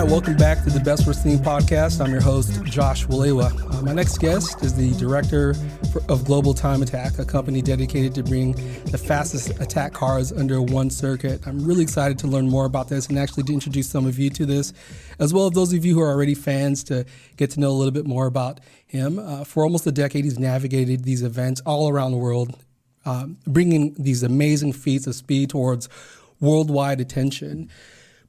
right, welcome back to the BestWorst10 podcast. I'm your host, Josh Walewa. My next guest is the director of Global Time Attack, a company dedicated to bringing the fastest attack cars under one circuit. I'm really excited to learn more about this and actually to introduce some of you to this, as well as those of you who are already fans to get to know a little bit more about him. For almost a decade, he's navigated these events all around the world, bringing these amazing feats of speed towards worldwide attention.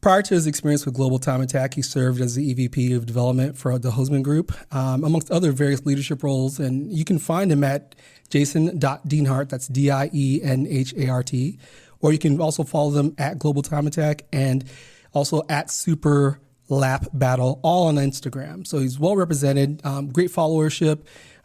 Prior to his experience with Global Time Attack, he served as the EVP of development for the Hosman Group, amongst other various leadership roles. And you can find him at jason.dienhart, that's D-I-E-N-H-A-R-T. Or you can also follow them at Global Time Attack and also at Super Lap Battle, all on Instagram. So he's well represented, great followership,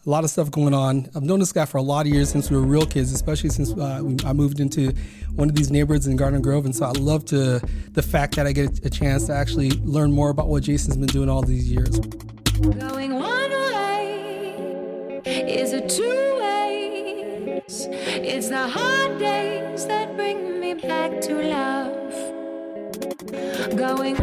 a lot of stuff going on. I've known this guy for a lot of years since we were real kids, especially since I moved into one of these neighborhoods in Garden Grove. And so I love the fact that I get a chance to actually learn more about what Jason's been doing all these years. Going one way is a two-way. It's the hard days that bring me back to love. Going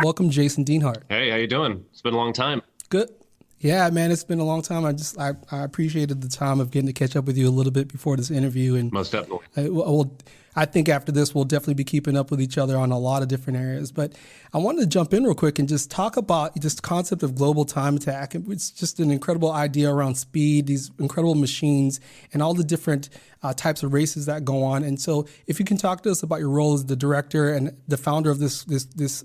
Welcome, Jason Dienhart. Hey, how you doing? It's been a long time. Good. Yeah, man, it's been a long time. I appreciated the time of getting to catch up with you a little bit before this interview. And most definitely. I think after this, we'll definitely be keeping up with each other on a lot of different areas. But I wanted to jump in real quick and just talk about this concept of Global Time Attack. It's just an incredible idea around speed, these incredible machines, and all the different types of races that go on. And so if you can talk to us about your role as the director and the founder of this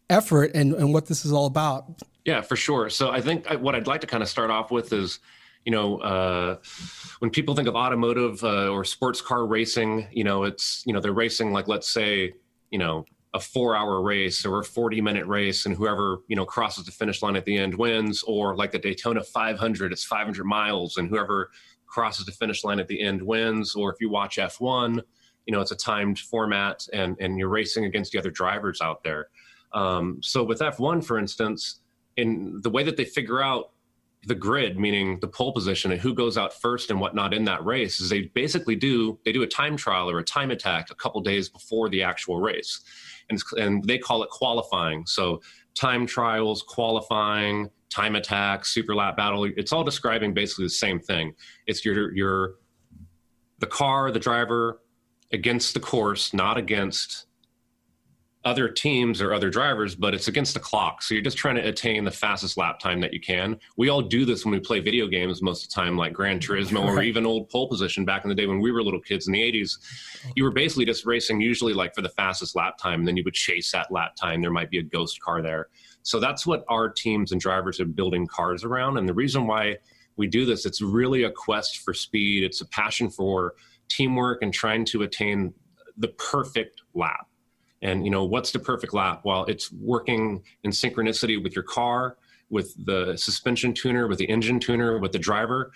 effort and what this is all about. Yeah, for sure. So I think what I'd like to kind of start off with is, when people think of automotive or sports car racing, they're racing like, let's say, a 4-hour race or a 40-minute race, and whoever, crosses the finish line at the end wins, or like the Daytona 500, it's 500 miles, and whoever crosses the finish line at the end wins. Or if you watch F1, it's a timed format and you're racing against the other drivers out there. So with F1, for instance, in the way that they figure out the grid, meaning the pole position and who goes out first and whatnot in that race, is they basically do a time trial or a time attack a couple days before the actual race. And they call it qualifying. So time trials, qualifying, time attack, super lap battle, it's all describing basically the same thing. It's the car, the driver against the course, not against other teams or other drivers, but it's against the clock. So you're just trying to attain the fastest lap time that you can. We all do this when we play video games most of the time, like Gran Turismo or even old Pole Position back in the day when we were little kids in the 80s. You were basically just racing usually like for the fastest lap time, and then you would chase that lap time. There might be a ghost car there. So that's what our teams and drivers are building cars around. And the reason why we do this, it's really a quest for speed. It's a passion for teamwork and trying to attain the perfect lap. And, what's the perfect lap? Well, it's working in synchronicity with your car, with the suspension tuner, with the engine tuner, with the driver,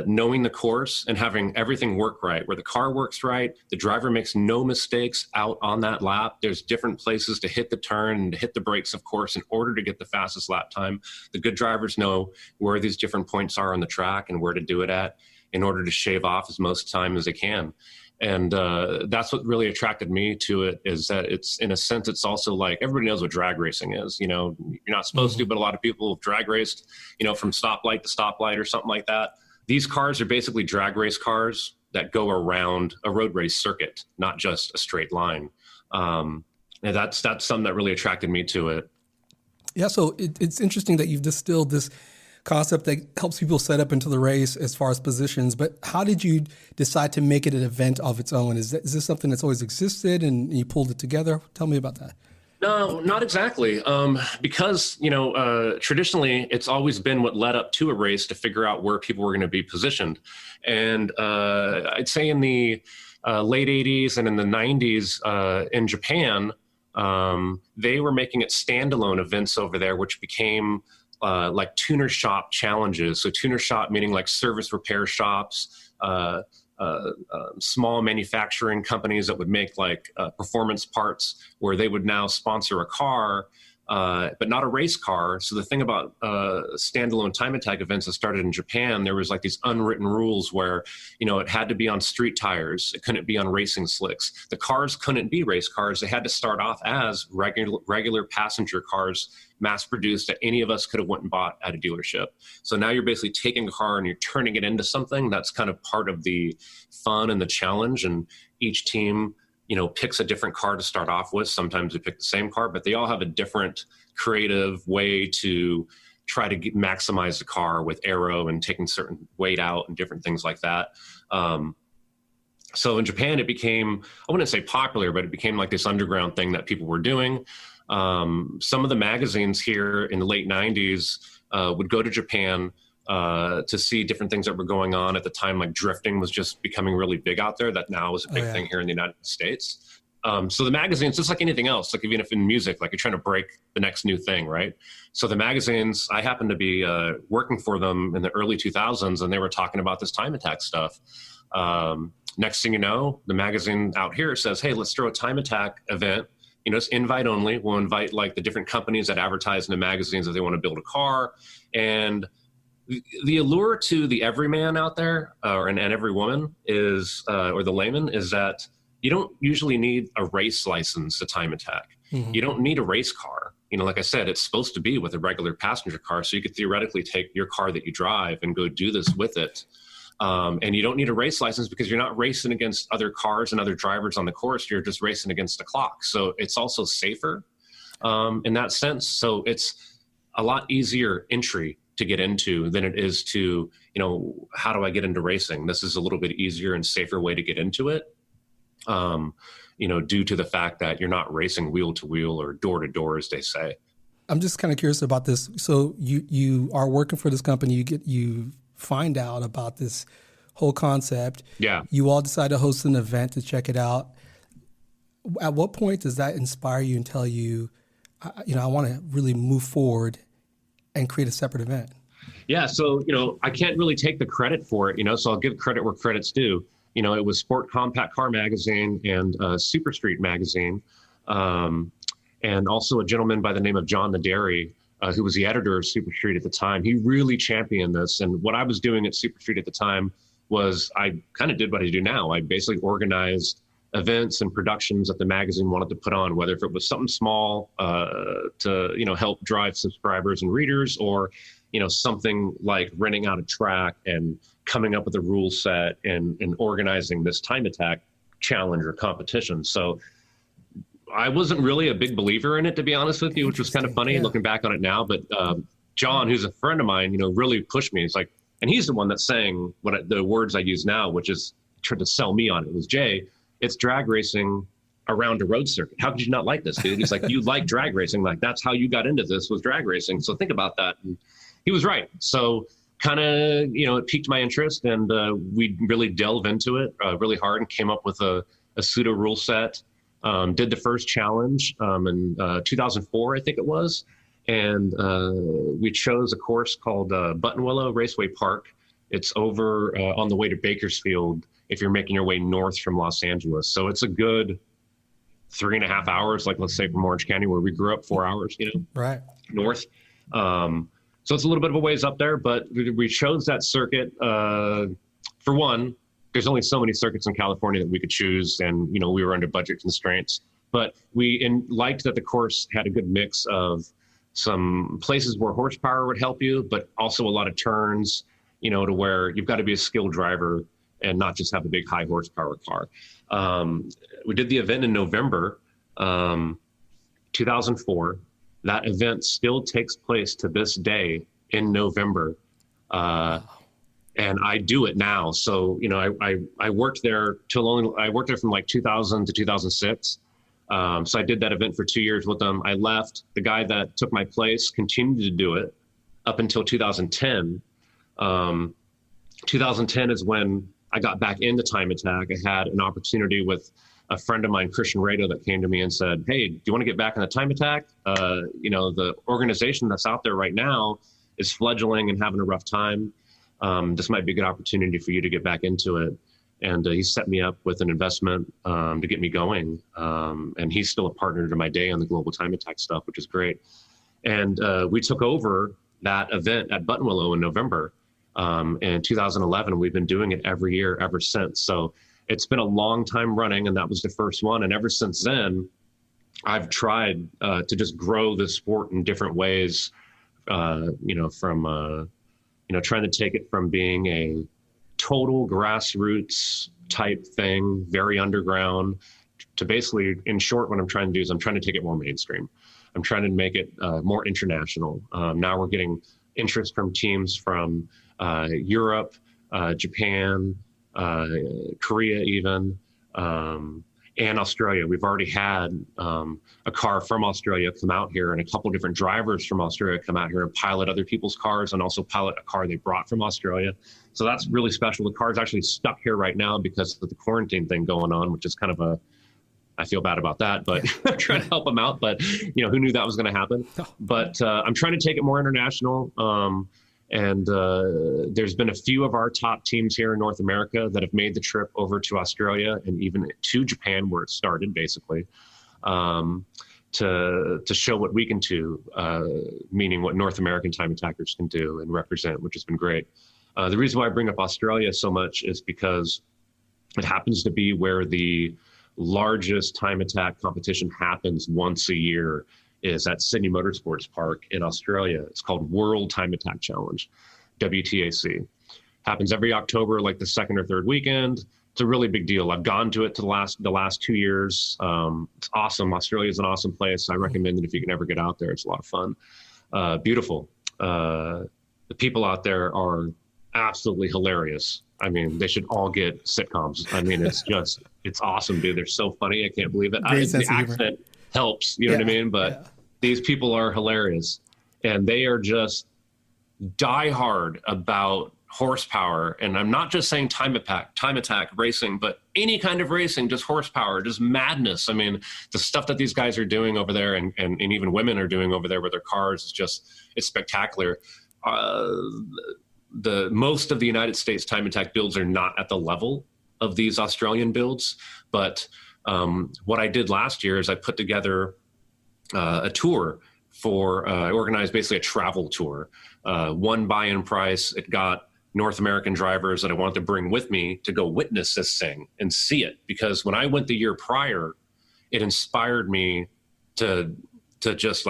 knowing the course and having everything work right, where the car works right, the driver makes no mistakes out on that lap. There's different places to hit the turn and to hit the brakes, of course, in order to get the fastest lap time. The good drivers know where these different points are on the track and where to do it at in order to shave off as most time as they can. And that's what really attracted me to it, is that it's, in a sense, it's also like everybody knows what drag racing is. You're not supposed to, but a lot of people have drag raced, from stoplight to stoplight or something like that. These cars are basically drag race cars that go around a road race circuit, not just a straight line. And that's something that really attracted me to it. Yeah, so it's interesting that you've distilled this concept that helps people set up into the race as far as positions, but how did you decide to make it an event of its own? Is this something that's always existed and you pulled it together? Tell me about that. No, not exactly. Because, traditionally it's always been what led up to a race to figure out where people were going to be positioned. And I'd say in the late 80s and in the 90s in Japan, they were making it standalone events over there, which became like tuner shop challenges. So tuner shop meaning like service repair shops, small manufacturing companies that would make like performance parts, where they would now sponsor a car, but not a race car. So the thing about standalone time attack events that started in Japan, there was like these unwritten rules where, it had to be on street tires. It couldn't be on racing slicks. The cars couldn't be race cars. They had to start off as regular passenger cars, mass produced, that any of us could have went and bought at a dealership. So now you're basically taking a car and you're turning it into something that's kind of part of the fun and the challenge. And each team, picks a different car to start off with. Sometimes we pick the same car, but they all have a different creative way to try to maximize the car with aero and taking certain weight out and different things like that. So in Japan, it became, I wouldn't say popular, but it became like this underground thing that people were doing. Some of the magazines here in the late 90s would go to Japan to see different things that were going on at the time. Like drifting was just becoming really big out there. That now is a big thing here in the United States. So the magazines, just like anything else, like even if in music, like you're trying to break the next new thing, right? So the magazines, I happened to be working for them in the early 2000s, and they were talking about this time attack stuff. Next thing you know, the magazine out here says, hey, let's throw a time attack event. It's invite only. We'll invite like the different companies that advertise in the magazines that they want to build a car. And the allure to the everyman out there, and every woman is, or the layman, is that you don't usually need a race license to time attack. Mm-hmm. You don't need a race car. Like I said, it's supposed to be with a regular passenger car. So you could theoretically take your car that you drive and go do this with it. And you don't need a race license because you're not racing against other cars and other drivers on the course. You're just racing against the clock. So it's also safer in that sense. So it's a lot easier entry to get into than it is to, how do I get into racing? This is a little bit easier and safer way to get into it. Due to the fact that you're not racing wheel to wheel or door to door, as they say. I'm just kind of curious about this. So you are working for this company. You find out about this whole concept. Yeah. You all decide to host an event to check it out. At what point does that inspire you and tell you, I want to really move forward and create a separate event? Yeah. So, I can't really take the credit for it, so I'll give credit where credit's due. It was Sport Compact Car Magazine and Super Street Magazine. And also a gentleman by the name of John Naderi, who was the editor of Super Street at the time. He really championed this. And what I was doing at Super Street at the time was I kind of did what I do now. I basically organized events and productions that the magazine wanted to put on, whether if it was something small to help drive subscribers and readers, or something like renting out a track and coming up with a rule set and organizing this time attack challenge or competition. So I wasn't really a big believer in it, to be honest with you, which was kind of funny looking back on it now. But John, who's a friend of mine, really pushed me. He's like, and he's the one that's saying the words I use now, which is tried to sell me on it. It was, Jay, it's drag racing around a road circuit. How could you not like this, dude? He's like, you like drag racing. Like, that's how you got into this, was drag racing. So think about that. And he was right. So kind of, it piqued my interest, and we really delved into it really hard and came up with a pseudo rule set. Did the first challenge in 2004, I think it was. And we chose a course called Buttonwillow Raceway Park. It's over on the way to Bakersfield if you're making your way north from Los Angeles. So it's a good 3.5 hours, like let's say from Orange County, where we grew up, 4 hours, right north. So it's a little bit of a ways up there, but we chose that circuit. For one, there's only so many circuits in California that we could choose, and we were under budget constraints. But we liked that the course had a good mix of some places where horsepower would help you, but also a lot of turns, to where you've got to be a skilled driver and not just have a big high horsepower car. We did the event in November 2004. That event still takes place to this day in November. And I do it now. So, I worked there I worked there from like 2000 to 2006. So I did that event for 2 years with them. I left. The guy that took my place continued to do it up until 2010. 2010 is when I got back into time attack. I had an opportunity with a friend of mine, Christian Rado, that came to me and said, hey, do you want to get back in the time attack? The organization that's out there right now is fledgling and having a rough time. This might be a good opportunity for you to get back into it. And he set me up with an investment to get me going. And he's still a partner to my day on the Global Time Attack stuff, which is great. And we took over that event at Buttonwillow in November in 2011. We've been doing it every year ever since. So it's been a long time running, and that was the first one. And ever since then, I've tried to just grow the sport in different ways, from trying to take it from being a total grassroots type thing, very underground, to basically, in short, what I'm trying to do is I'm trying to take it more mainstream. I'm trying to make it more international. Now we're getting interest from teams from Europe, Japan, Korea even, and Australia. We've already had a car from Australia come out here, and a couple different drivers from Australia come out here and pilot other people's cars, and also pilot a car they brought from Australia. So that's really special. The car's actually stuck here right now because of the quarantine thing going on, which is kind of I feel bad about that, but I'm trying to help them out. But, who knew that was going to happen? But I'm trying to take it more international. And there's been a few of our top teams here in North America that have made the trip over to Australia and even to Japan, where it started, basically, to show what we can do, meaning what North American time attackers can do and represent, which has been great. The reason why I bring up Australia so much is because it happens to be where the largest time attack competition happens once a year, is at Sydney Motorsports Park in Australia. It's called World Time Attack Challenge, WTAC. Happens every October, like the second or third weekend. It's a really big deal. I've gone to it the last 2 years. It's awesome. Australia is an awesome place. I recommend it if you can ever get out there. It's a lot of fun. Beautiful. The people out there are absolutely hilarious. I mean, they should all get sitcoms. I mean, it's awesome, dude. They're so funny. I can't believe it. The accent helps, you know what I mean? But these people are hilarious, and they are just diehard about horsepower. And I'm not just saying time attack racing, but any kind of racing, just horsepower, just madness. I mean, the stuff that these guys are doing over there, and even women are doing over there with their cars, it's spectacular. The most of the United States time attack builds are not at the level of these Australian builds. But what I did last year is I put together a tour I organized basically a travel tour. One buy-in price. It got North American drivers that I wanted to bring with me to go witness this thing and see it. Because when I went the year prior, it inspired me to just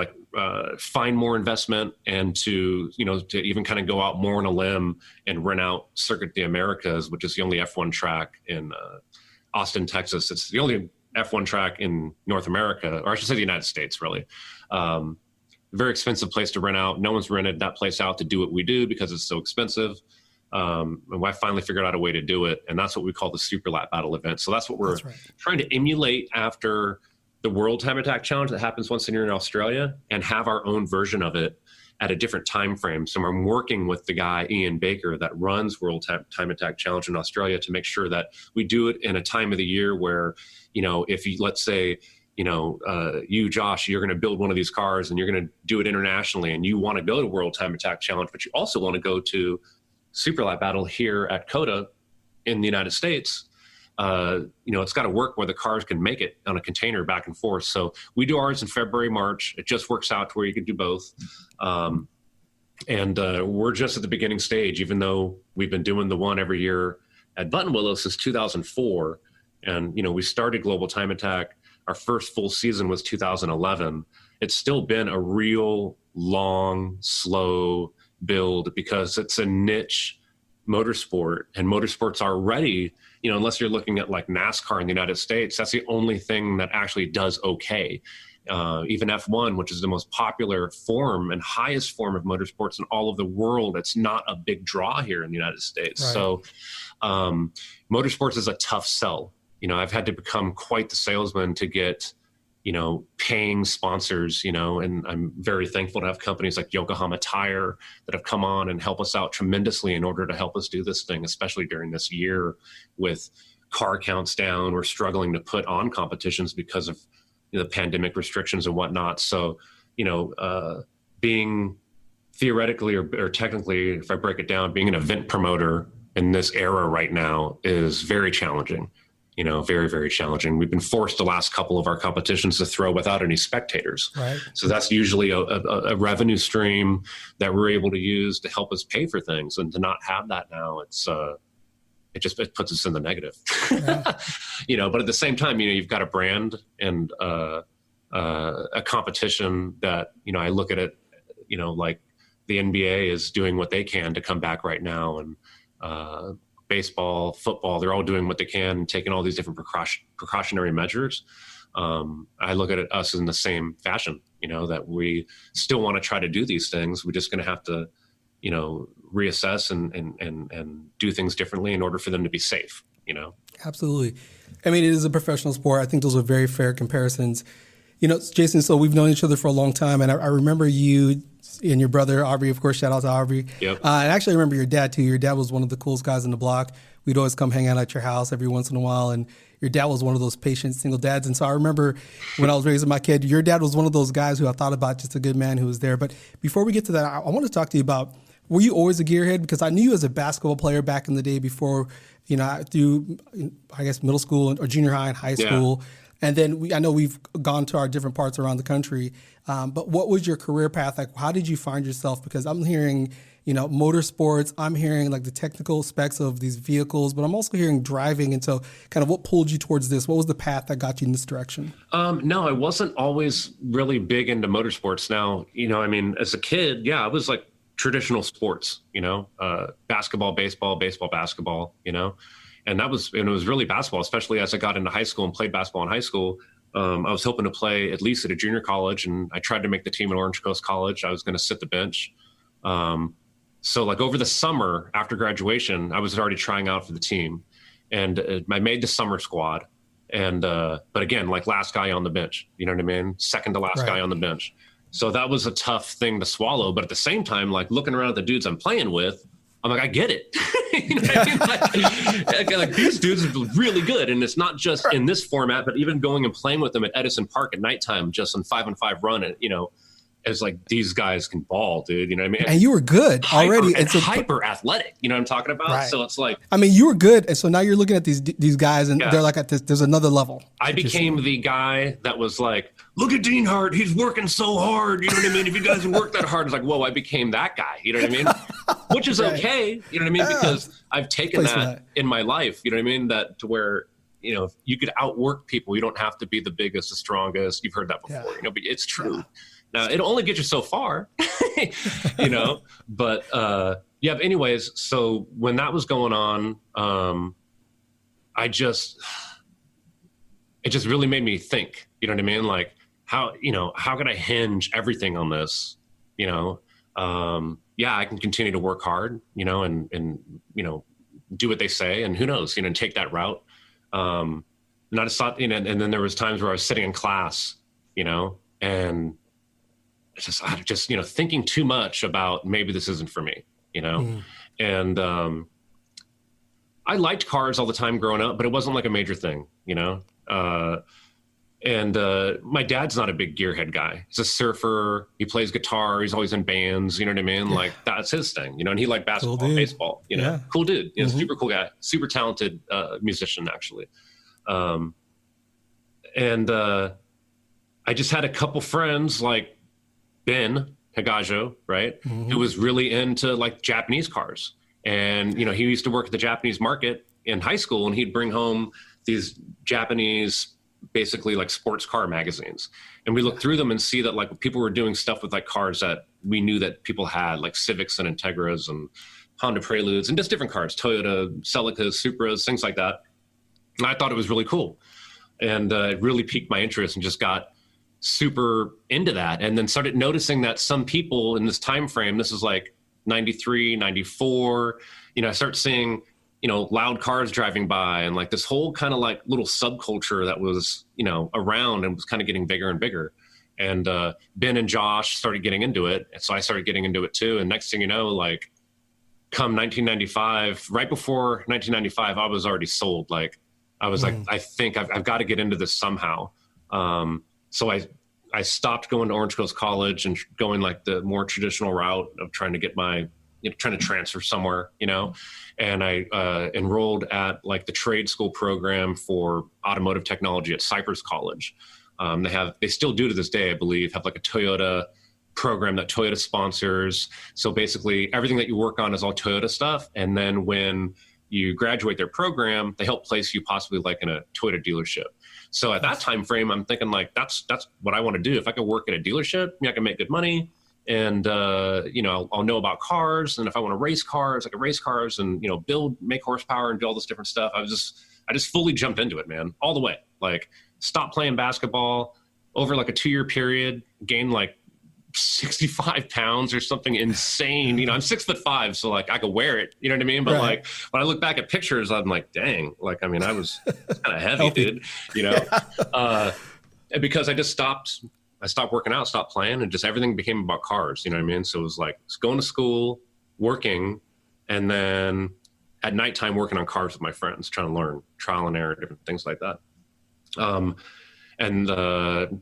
find more investment and to even kind of go out more on a limb and rent out Circuit de Americas, which is the only F1 track in Austin, Texas. It's the only F1 track in North America, or I should say the United States, really. Very expensive place to rent out. No one's rented that place out to do what we do because it's so expensive. And I finally figured out a way to do it. And that's what we call the Super Lap Battle event. So that's what we're trying to emulate after the World Time Attack Challenge that happens once a year in Australia, and have our own version of it at a different time frame. So I'm working with the guy, Ian Baker, that runs World Time Attack Challenge in Australia, to make sure that we do it in a time of the year where, if you, let's say, you, Josh, you're going to build one of these cars and you're going to do it internationally, and you want to go to World Time Attack Challenge, but you also want to go to Super Lap Battle here at COTA in the United States, it's got to work where the cars can make it on a container back and forth. So we do ours in February, March. It just works out to where you can do both. And we're just at the beginning stage, even though we've been doing the one every year at Buttonwillow since 2004. And, we started Global Time Attack. Our first full season was 2011. It's still been a real long, slow build because it's a niche motorsport, and motorsports already, unless you're looking at like NASCAR in the United States, that's the only thing that actually does okay. Even F1, which is the most popular form and highest form of motorsports in all of the world, it's not a big draw here in the United States. Right. So motorsports is a tough sell. I've had to become quite the salesman to get, paying sponsors, and I'm very thankful to have companies like Yokohama Tire that have come on and help us out tremendously in order to help us do this thing, especially during this year with car counts down. We're struggling to put on competitions because of the pandemic restrictions and whatnot. So, being theoretically or technically, if I break it down, being an event promoter in this era right now is very challenging, very, very challenging. We've been forced the last couple of our competitions to throw without any spectators. Right. So that's usually a revenue stream that we're able to use to help us pay for things, and to not have that now, it puts us in the negative. Yeah. But at the same time, you've got a brand and a competition that, I look at it, like the NBA is doing what they can to come back right now, and baseball, football, they're all doing what they can and taking all these different precautionary measures. I look at us in the same fashion, that we still want to try to do these things. We're just going to have to, reassess and do things differently in order for them to be safe, Absolutely. I mean, it is a professional sport. I think those are very fair comparisons. Jason, so we've known each other for a long time, and I remember you and your brother, Aubrey, of course, shout out to Aubrey. Yep. And actually, I remember your dad, too. Your dad was one of the coolest guys in the block. We'd always come hang out at your house every once in a while, and your dad was one of those patient single dads. And so I remember when I was raising my kid, your dad was one of those guys who I thought about, just a good man who was there. But before we get to that, I want to talk to you about, were you always a gearhead? Because I knew you as a basketball player back in the day before, through, I guess, middle school or junior high and high school. Yeah. And then I know we've gone to our different parts around the country, but what was your career path like? How did you find yourself? Because I'm hearing, motorsports, I'm hearing like the technical specs of these vehicles, but I'm also hearing driving. And so kind of what pulled you towards this? What was the path that got you in this direction? No, I wasn't always really big into motorsports. Now, as a kid, I was like traditional sports, basketball, baseball, basketball, and it was really basketball, especially as I got into high school and played basketball in high school. I was hoping to play at least at a junior college, and I tried to make the team at Orange Coast College. I was going to sit the bench. So like over the summer after graduation, I was already trying out for the team, and I made the summer squad. And, but again, like last guy on the bench, you know what I mean? Second to last guy on the bench. So that was a tough thing to swallow. But at the same time, like looking around at the dudes I'm playing with, I'm like, I get it. You know what I mean? like these dudes are really good. And it's not just in this format, but even going and playing with them at Edison Park at nighttime, just on 5-on-5 run, and, it's like, these guys can ball, dude. You know what I mean? And you were good already. And hyper athletic. You know what I'm talking about? Right. So it's like, I mean, you were good. And so now you're looking at these guys, and they're like, there's another level. I became the guy that was like, look at Dean Hart. He's working so hard. You know what I mean? If you guys work that hard, it's like, whoa, I became that guy. You know what I mean? Which is okay. You know what I mean? Because I've taken that in my life. You know what I mean? That to where, you could outwork people. You don't have to be the biggest, the strongest. You've heard that before, but it's true. Yeah. Now, it'll only get you so far, but but anyways, so when that was going on, it just really made me think, you know what I mean? Like how could I hinge everything on this? I can continue to work hard, and do what they say, and who knows, take that route. And I just thought, and then there was times where I was sitting in class, and I just thinking too much about maybe this isn't for me, and I liked cars all the time growing up, but it wasn't like a major thing, and my dad's not a big gearhead guy. He's a surfer. He plays guitar. He's always in bands. You know what I mean? Like that's his thing, and he liked basketball, and baseball, cool dude, super cool guy, super talented musician actually. And I just had a couple friends like Ben Higajo, right? Who was really into like Japanese cars. And, he used to work at the Japanese market in high school, and he'd bring home these Japanese, basically like sports car magazines. And we looked through them and see that like people were doing stuff with like cars that we knew that people had, like Civics and Integras and Honda Preludes and just different cars, Toyota, Celicas, Supras, things like that. And I thought it was really cool. And it really piqued my interest and just got super into that, and then started noticing that some people in this time frame, this is like 93, 94, I start seeing loud cars driving by, and like this whole kind of like little subculture that was around and was kind of getting bigger and bigger. And Ben and Josh started getting into it, and so I started getting into it too. And next thing you know, like come 1995, right before 1995, I was already sold. Like I was like, I think I've got to get into this somehow. So I stopped going to Orange Coast College and going like the more traditional route of trying to get my, trying to transfer somewhere, and I enrolled at like the trade school program for automotive technology at Cypress College. They still do to this day, I believe, have like a Toyota program that Toyota sponsors. So basically everything that you work on is all Toyota stuff. And then when you graduate their program, they help place you possibly like in a Toyota dealership. So at that time frame, I'm thinking like, that's what I want to do. If I could work at a dealership, I can make good money. And, I'll know about cars. And if I want to race cars, I can race cars and, make horsepower and do all this different stuff. I just fully jumped into it, man, all the way. Like, stopped playing basketball over like a 2-year period, gained like 65 pounds or something insane. I'm 6'5", so like I could wear it, you know what I mean? But like when I look back at pictures, I'm like, dang, like, I mean, I was kind of heavy, dude, because I stopped working out, stopped playing, and just everything became about cars, you know what I mean? So it was like going to school, working, and then at nighttime working on cars with my friends, trying to learn trial and error, different things like that. And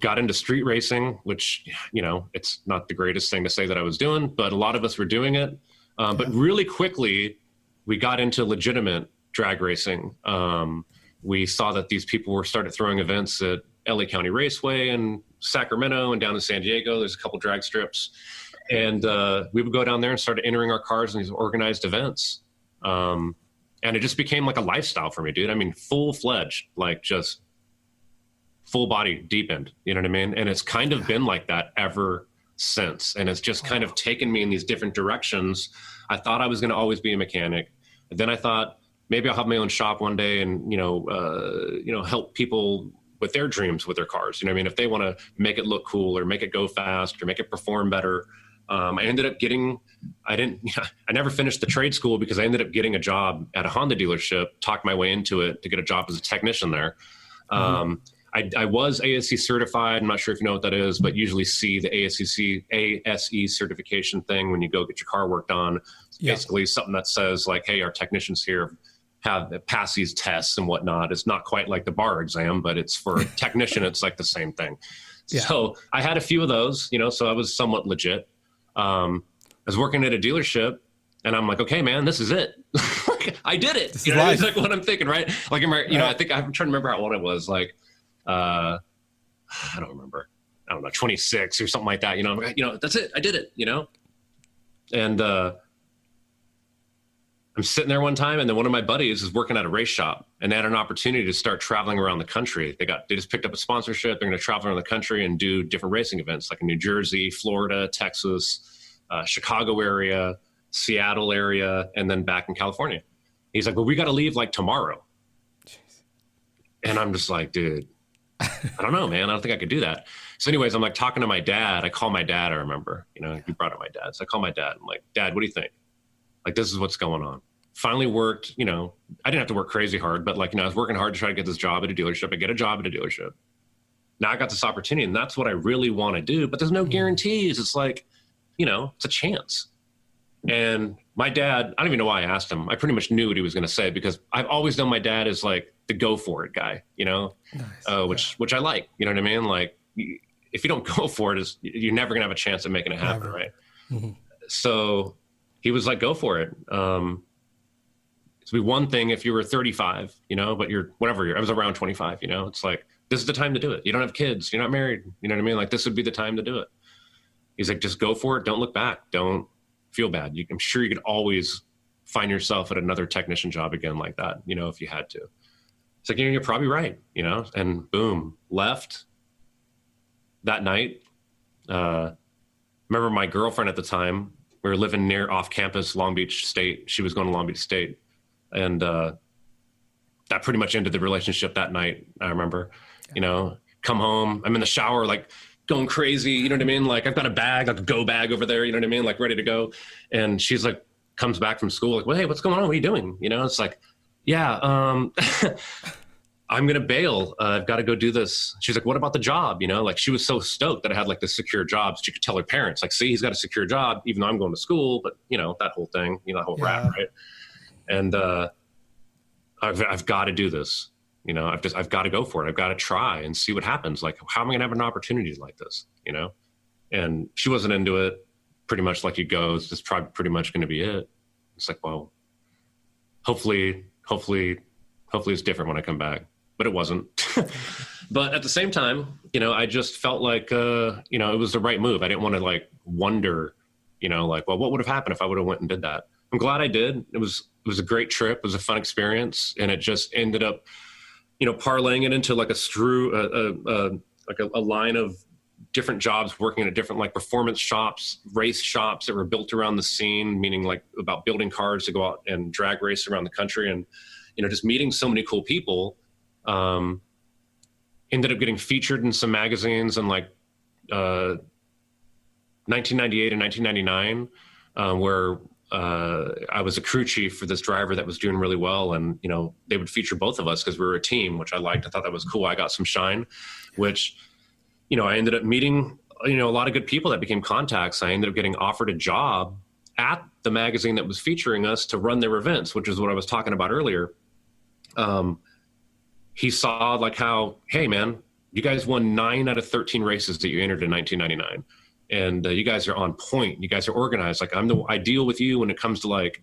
got into street racing, which, it's not the greatest thing to say that I was doing, but a lot of us were doing it. But really quickly, we got into legitimate drag racing. We saw that these people started throwing events at LA County Raceway and Sacramento and down in San Diego. There's a couple drag strips. And we would go down there and start entering our cars in these organized events. And it just became like a lifestyle for me, dude. I mean, full-fledged, like just full body deep end, you know what I mean? And it's kind of been like that ever since. And it's just kind of taken me in these different directions. I thought I was going to always be a mechanic. And then I thought maybe I'll have my own shop one day and, help people with their dreams with their cars. You know what I mean? If they want to make it look cool or make it go fast or make it perform better. I ended up I never finished the trade school because I ended up getting a job at a Honda dealership, talked my way into it to get a job as a technician there. I was ASE certified. I'm not sure if you know what that is, but usually see the ASE certification thing when you go get your car worked on. It's basically something that says like, hey, our technicians here have passed these tests and whatnot. It's not quite like the bar exam, but it's for a technician. It's like the same thing. Yeah. So I had a few of those, so I was somewhat legit. I was working at a dealership and I'm like, okay, man, this is it. I did it. It's like what I'm thinking, right? Like, I think I'm trying to remember how old I was. Like, I don't remember. I don't know, 26 or something like that. That's it. I did it. And I'm sitting there one time, and then one of my buddies is working at a race shop, and they had an opportunity to start traveling around the country. They just picked up a sponsorship. They're going to travel around the country and do different racing events, like in New Jersey, Florida, Texas, Chicago area, Seattle area, and then back in California. He's like, well, we got to leave like tomorrow. Jeez. And I'm just like, dude, I don't know, man. I don't think I could do that. So anyways, I'm like talking to my dad. I call my dad, I remember, you brought up my dad. So I call my dad. I'm like, Dad, what do you think? Like, this is what's going on. Finally worked, I didn't have to work crazy hard, but like, I was working hard to try to get this job at a dealership. I get a job at a dealership. Now I got this opportunity and that's what I really want to do, but there's no guarantees. It's like, it's a chance. And my dad, I don't even know why I asked him. I pretty much knew what he was going to say because I've always known my dad is like the go for it guy, nice. Which I like, you know what I mean? Like if you don't go for it, you're never gonna have a chance of making it happen. Never. Right. Mm-hmm. So he was like, go for it. It'd be one thing if you were 35, but I was around 25, it's like, this is the time to do it. You don't have kids. You're not married. You know what I mean? Like this would be the time to do it. He's like, just go for it. Don't look back. Don't feel bad. I'm sure you could always find yourself at another technician job again like that, if you had to. It's like, you're probably right, and boom, left that night. Remember my girlfriend at the time, we were living near off campus, Long Beach State. She was going to Long Beach State. And that pretty much ended the relationship that night. I remember, come home, I'm in the shower, like going crazy. You know what I mean? Like I've got a bag, like a go bag over there, you know what I mean? Like ready to go. And she's like, comes back from school, like, well, hey, what's going on? What are you doing? It's like, yeah, I'm going to bail. I've got to go do this. She's like, what about the job? Like she was so stoked that I had like this secure job. She could tell her parents, like, see, he's got a secure job, even though I'm going to school, but that whole thing, that whole rap, right? And I've got to do this. I've got to go for it. I've got to try and see what happens. Like, how am I going to have an opportunity like this? And she wasn't into it. pretty much let you go. It's just probably pretty much going to be it. It's like, well, hopefully it's different when I come back, but it wasn't. But at the same time, I just felt like, it was the right move. I didn't want to like wonder, like, well, what would have happened if I would have went and did that? I'm glad I did. It was a great trip. It was a fun experience. And it just ended up, parlaying it into like a line of different jobs, working at different like performance shops, race shops that were built around the scene, meaning like about building cars to go out and drag race around the country. And, just meeting so many cool people, ended up getting featured in some magazines in like 1998 and 1999, where I was a crew chief for this driver that was doing really well. And, they would feature both of us because we were a team, which I liked. I thought that was cool. I got some shine, which, I ended up meeting, a lot of good people that became contacts. I ended up getting offered a job at the magazine that was featuring us to run their events, which is what I was talking about earlier. He saw like how, hey man, you guys won 9 out of 13 races that you entered in 1999. And you guys are on point. You guys are organized. Like I deal with you when it comes to like,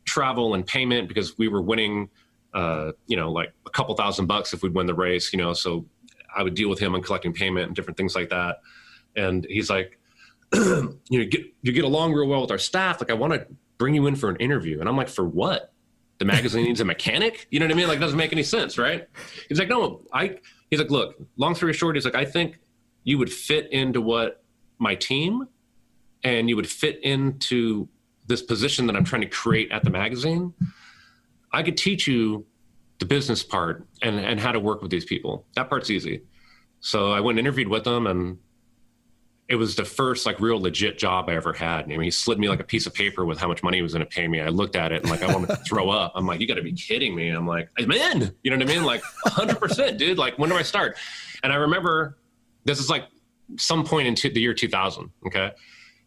travel and payment, because we were winning, like a couple $1,000 if we'd win the race, so I would deal with him on collecting payment and different things like that. And he's like, you get along real well with our staff. Like I want to bring you in for an interview. And I'm like, for what? The magazine needs a mechanic? You know what I mean? Like, it doesn't make any sense, right? He's like, no, he's like, look, long story short, he's like, I think you would fit into what my team, and you would fit into this position that I'm trying to create at the magazine. I could teach you the business part and how to work with these people. That part's easy. So I went and interviewed with them, and it was the first like real legit job I ever had. I mean, he slid me like a piece of paper with how much money he was going to pay me. I looked at it and like, I wanted to throw up. I'm like, you got to be kidding me. I'm like, I'm in, you know what I mean? Like 100%, dude. Like, when do I start? And I remember this is like some point in the year 2000. Okay.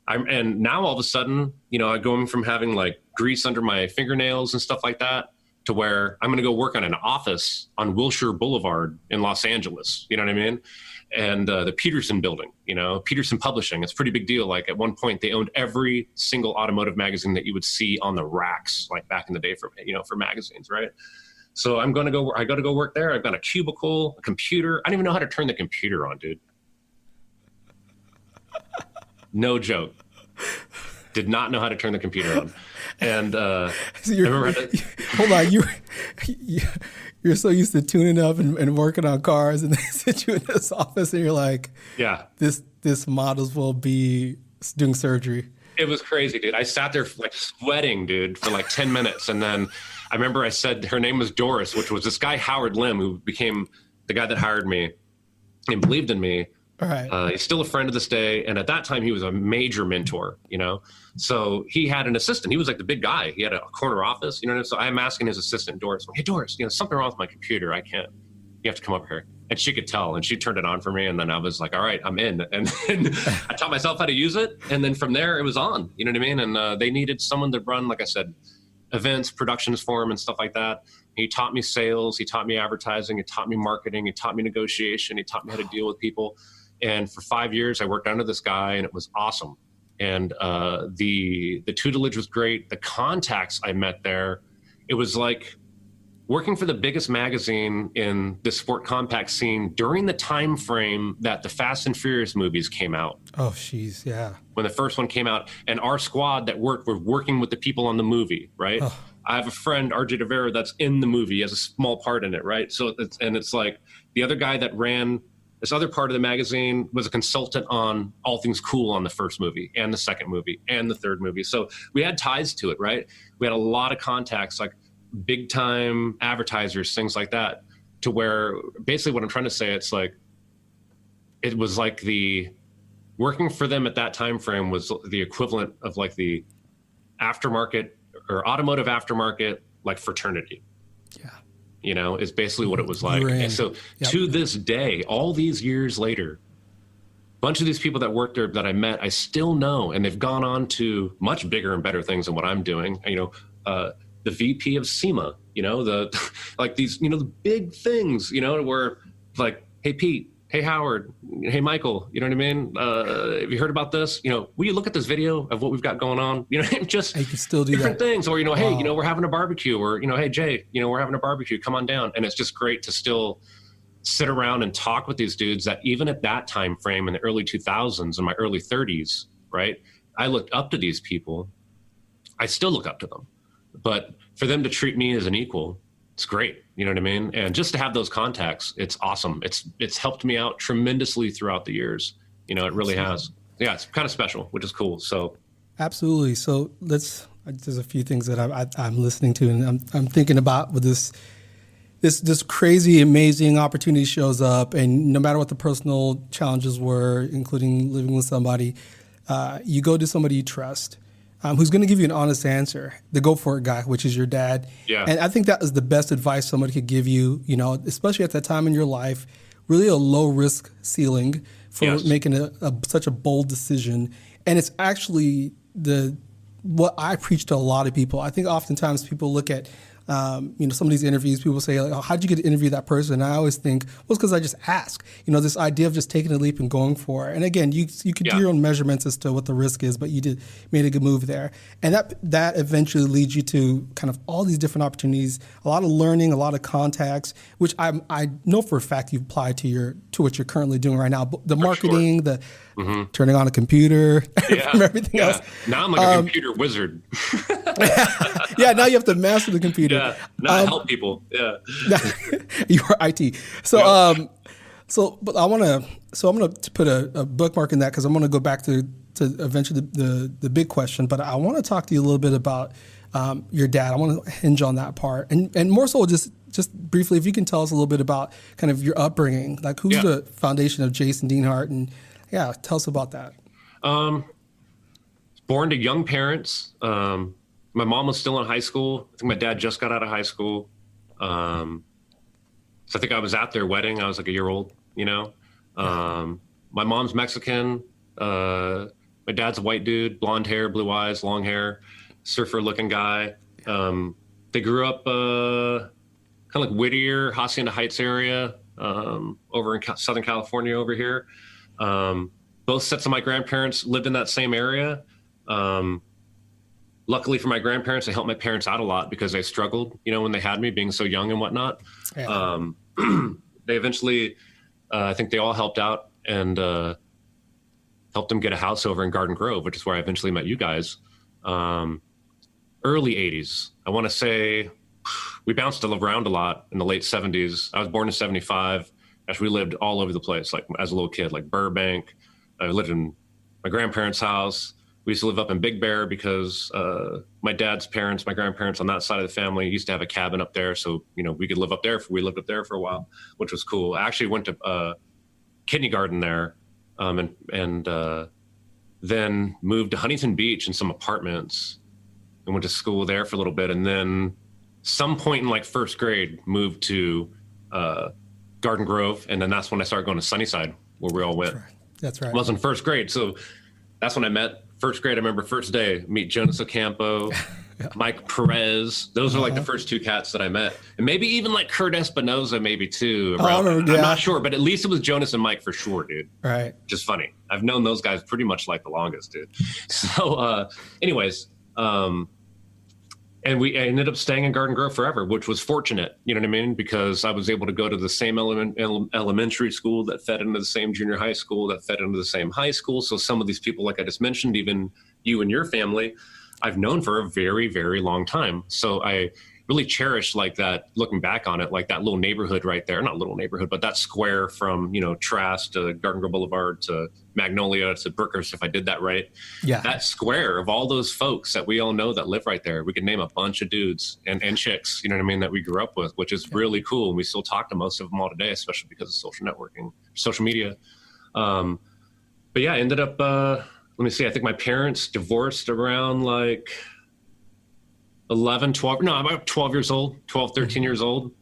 And now all of a sudden, I'm going from having like grease under my fingernails and stuff like that to where I'm going to go work on an office on Wilshire Boulevard in Los Angeles. You know what I mean? And the Peterson building, Peterson Publishing, it's a pretty big deal. Like at one point they owned every single automotive magazine that you would see on the racks, like back in the day for magazines. Right. So I got to go work there. I've got a cubicle, a computer. I don't even know how to turn the computer on, dude. No joke. Did not know how to turn the computer on. And so hold on, you're so used to tuning up and working on cars, and they sit you in this office, and you're like, yeah, this might as well be doing surgery. It was crazy, dude. I sat there like sweating, dude, for like 10 minutes, and then I remember I said her name was Doris, which was this guy Howard Lim, who became the guy that hired me and believed in me. All right. He's still a friend to this day. And at that time, he was a major mentor, So he had an assistant. He was like the big guy. He had a corner office, So I'm asking his assistant, Doris, hey, Doris, something wrong with my computer. I can't. You have to come up here. And she could tell. And she turned it on for me. And then I was like, all right, I'm in. And I taught myself how to use it. And then from there, it was on. You know what I mean? And they needed someone to run, like I said, events, productions for him and stuff like that. He taught me sales. He taught me advertising. He taught me marketing. He taught me negotiation. He taught me how to deal with people. And for 5 years, I worked under this guy, and it was awesome. And the tutelage was great. The contacts I met there, it was like working for the biggest magazine in the sport compact scene during the time frame that the Fast and Furious movies came out. Oh, jeez, yeah. When the first one came out, and our squad that were working with the people on the movie, right? Oh. I have a friend, RJ DeVera, that's in the movie. He has a small part in it, right? So it's like the other guy that ran this other part of the magazine was a consultant on all things cool on the first movie and the second movie and the third movie. So we had ties to it, right? We had a lot of contacts, like big time advertisers, things like that, to where basically what I'm trying to say, it's like, it was like the working for them at that time frame was the equivalent of like the aftermarket or automotive aftermarket, like fraternity. Yeah. Is basically what it was like. And so to this day, all these years later, a bunch of these people that worked there that I met, I still know, and they've gone on to much bigger and better things than what I'm doing. The VP of SEMA, the like these, the big things, where like, hey, Pete, hey, Howard, hey, Michael, you know what I mean? Have you heard about this? Will you look at this video of what we've got going on? Just And you can still do different that. things. Or, hey, Wow. we're having a barbecue, or, hey, Jay, we're having a barbecue, come on down. And it's just great to still sit around and talk with these dudes that even at that time frame in the early 2000s, in my early 30s, right? I looked up to these people. I still look up to them. But for them to treat me as an equal, it's great. You know what I mean? And just to have those contacts, it's awesome. It's helped me out tremendously throughout the years. It really has. Yeah, it's kind of special, which is cool. So Absolutely. So there's a few things that I'm listening to, and I'm thinking about with this crazy, amazing opportunity shows up, and no matter what the personal challenges were, including living with somebody, you go to somebody you trust, who's going to give you an honest answer, the go for it guy, which is your dad. Yeah. And I think that is the best advice somebody could give you, especially at that time in your life, really a low risk ceiling for Yes. making such a bold decision. And it's actually what I preach to a lot of people. I think oftentimes people look at some of these interviews, people say, like, oh, how'd you get to interview that person? And I always think, well, it's because I just ask. This idea of just taking a leap and going for it. And again, you could do your own measurements as to what the risk is, but you made a good move there. And that eventually leads you to kind of all these different opportunities, a lot of learning, a lot of contacts, which I know for a fact you've applied to what you're currently doing right now. But the marketing, the turning on a computer, from everything else. Now I'm like a computer wizard. Yeah, now you have to master the computer. Yeah, now I help people. Yeah. You are IT. So, but I'm gonna put a bookmark in that, because I'm gonna go back to eventually the big question. But I want to talk to you a little bit about your dad. I want to hinge on that part, and more so just briefly, if you can tell us a little bit about kind of your upbringing, like who's the foundation of Jason Deanhart, and tell us about that. Born to young parents. My mom was still in high school. I think my dad just got out of high school. So I think I was at their wedding. I was like a year old, My mom's Mexican. My dad's a white dude, blonde hair, blue eyes, long hair, surfer looking guy. They grew up kind of like Whittier, Hacienda Heights area, over in Southern California over here. Both sets of my grandparents lived in that same area. Luckily for my grandparents, they helped my parents out a lot because they struggled, when they had me, being so young and whatnot. Yeah. They eventually, I think they all helped out and helped them get a house over in Garden Grove, which is where I eventually met you guys. Early 80s. I want to say we bounced around a lot in the late 70s. I was born in 75. Actually, we lived all over the place, like as a little kid, like Burbank. I lived in my grandparents' house. We used to live up in Big Bear because my dad's parents, my grandparents on that side of the family used to have a cabin up there. So, we could live up there. We lived up there for a while, which was cool. I actually went to kindergarten there and then moved to Huntington Beach in some apartments and went to school there for a little bit. And then some point in like first grade moved to Garden Grove. And then that's when I started going to Sunnyside, where we all went. That's right. I was in first grade. So that's when I met. First grade, I remember first day, meet Jonas Ocampo, Mike Perez. Those are like the first two cats that I met. And maybe even like Kurt Espinoza, maybe too. I'm not sure, but at least it was Jonas and Mike for sure, dude. Right. Just funny. I've known those guys pretty much like the longest, dude. So anyways, and I ended up staying in Garden Grove forever, which was fortunate, you know what I mean? Because I was able to go to the same elementary school that fed into the same junior high school, that fed into the same high school. So some of these people, like I just mentioned, even you and your family, I've known for a very, very long time. So I really cherish like that, looking back on it, like that little neighborhood right there, not little neighborhood, but that square from, Trask to Garden Grove Boulevard to Magnolia to Brookhurst, if I did that right. Yeah. That square of all those folks that we all know that live right there. We could name a bunch of dudes and chicks, you know what I mean, that we grew up with, which is really cool. And we still talk to most of them all today, especially because of social networking, social media. But yeah, I ended up, let me see, I think my parents divorced around like 11, 12, no, I'm about 12 years old, 12, 13 years old.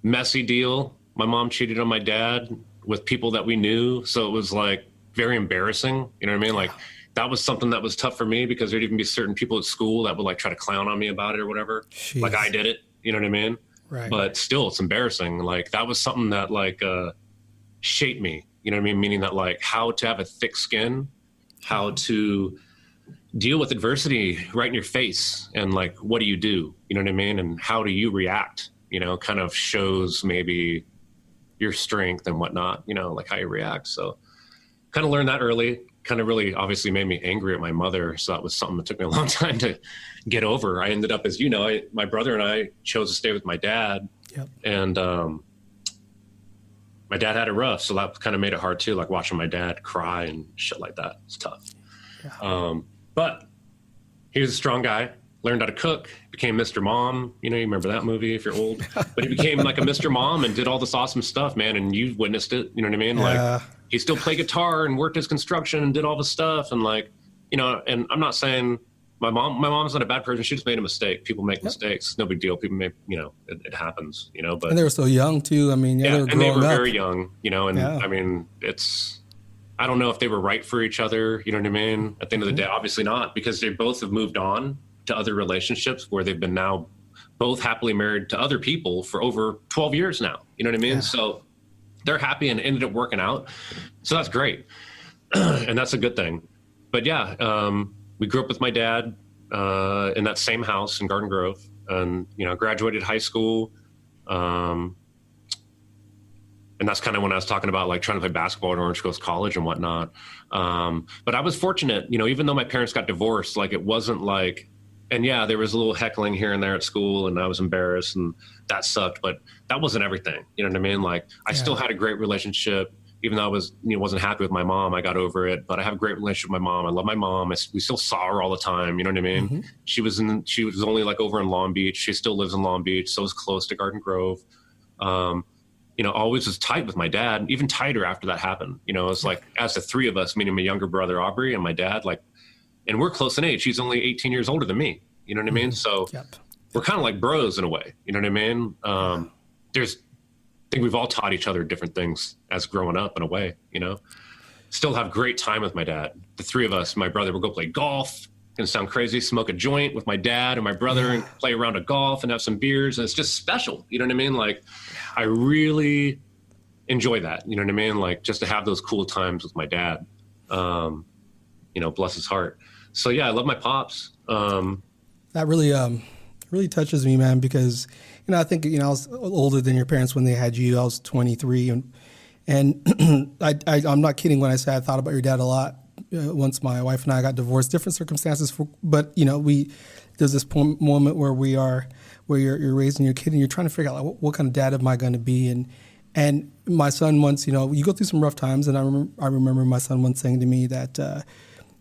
Messy deal. My mom cheated on my dad with people that we knew. So it was like very embarrassing. You know what I mean? Like that was something that was tough for me because there'd even be certain people at school that would like try to clown on me about it or whatever. Jeez. Like I did it, you know what I mean? Right. But still it's embarrassing. Like that was something that like, shape me. You know what I mean? Meaning that like how to have a thick skin, how to deal with adversity right in your face, and like, what do? You know what I mean? And how do you react? You know, kind of shows maybe your strength and whatnot, you know, like how you react. So kind of learned that early, kind of really obviously made me angry at my mother. So that was something that took me a long time to get over. I ended up, as you know, my brother and I chose to stay with my dad. Yep. And my dad had it rough. So that kind of made it hard too, like watching my dad cry and shit like that. It's tough. Yeah. But he was a strong guy, learned how to cook, became Mr. Mom. You know, you remember that movie if you're old, but he became like a Mr. Mom and did all this awesome stuff, man. And you witnessed it, you know what I mean? Yeah. Like he still played guitar and worked his construction and did all this stuff. And like, you know, and I'm not saying my mom's not a bad person. She just made a mistake. People make mistakes. No big deal. People make, you know, it happens, you know, but. And they were so young too. I mean, yeah, they were and they were up. very young, you know, and I mean, I don't know if they were right for each other. You know what I mean? At the end of the day, obviously not, because they both have moved on to other relationships where they've been now both happily married to other people for over 12 years now. You know what I mean? Yeah. So they're happy and ended up working out. So that's great. And that's a good thing. But yeah, we grew up with my dad in that same house in Garden Grove, and, you know, graduated high school. And that's kind of when I was talking about like trying to play basketball at Orange Coast College and whatnot. But I was fortunate, you know, even though my parents got divorced, like it wasn't like, and yeah, there was a little heckling here and there at school and I was embarrassed and that sucked, but that wasn't everything. You know what I mean? Like I still had a great relationship, even though I was, you know, wasn't happy with my mom. I got over it, but I have a great relationship with my mom. I love my mom. We still saw her all the time. You know what I mean? Mm-hmm. She was only like over in Long Beach. She still lives in Long Beach. So it was close to Garden Grove. You know, always was tight with my dad, even tighter after that happened. You know, it's like as the three of us, meaning my younger brother, Aubrey, and my dad, like, and we're close in age. He's only 18 years older than me. You know what I mean? So we're kind of like bros in a way. You know what I mean? I think we've all taught each other different things as growing up in a way, you know, still have great time with my dad. The three of us, my brother, will go play golf. Gonna sound crazy, smoke a joint with my dad and my brother and play a round of golf and have some beers. And it's just special. You know what I mean? Like, I really enjoy that. You know what I mean? Like just to have those cool times with my dad, you know, bless his heart. So yeah, I love my pops. That really touches me, man, because, you know, I think, you know, I was older than your parents when they had you. I was 23 and I'm not kidding when I say I thought about your dad a lot. Once my wife and I got divorced, different circumstances, but you know, there's this moment where you're raising your kid and you're trying to figure out like, what kind of dad am I going to be, and my son once, you know, you go through some rough times, and I remember my son once saying to me that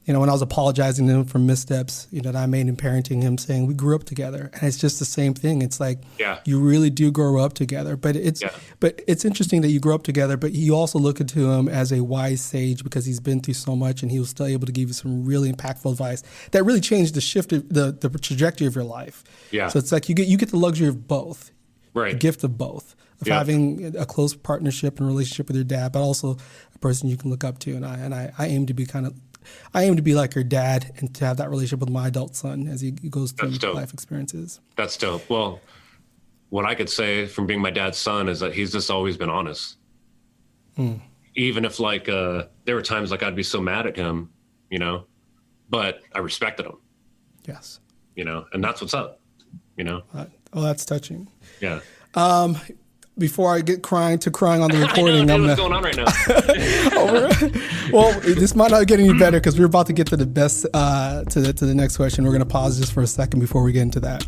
you know, when I was apologizing to him for missteps, you know, that I made in parenting him, saying we grew up together, and it's just the same thing. It's like you really do grow up together, but it's interesting that you grow up together, but you also look into him as a wise sage because he's been through so much, and he was still able to give you some really impactful advice that really changed the trajectory of your life. Yeah. So it's like you get the luxury of both, right? The gift of both, of having a close partnership and relationship with your dad, but also a person you can look up to. And I aim to be like your dad and to have that relationship with my adult son as he goes through life experiences. That's dope. Well, what I could say from being my dad's son is that he's just always been honest. Even if like there were times like I'd be so mad at him, you know, but I respected him. Yes. You know, and that's what's up, you know. That's touching. Yeah. Before I get crying on the recording, I know, what's going on right now. Well, this might not get any better because we're about to get to the best to the next question. We're going to pause just for a second before we get into that.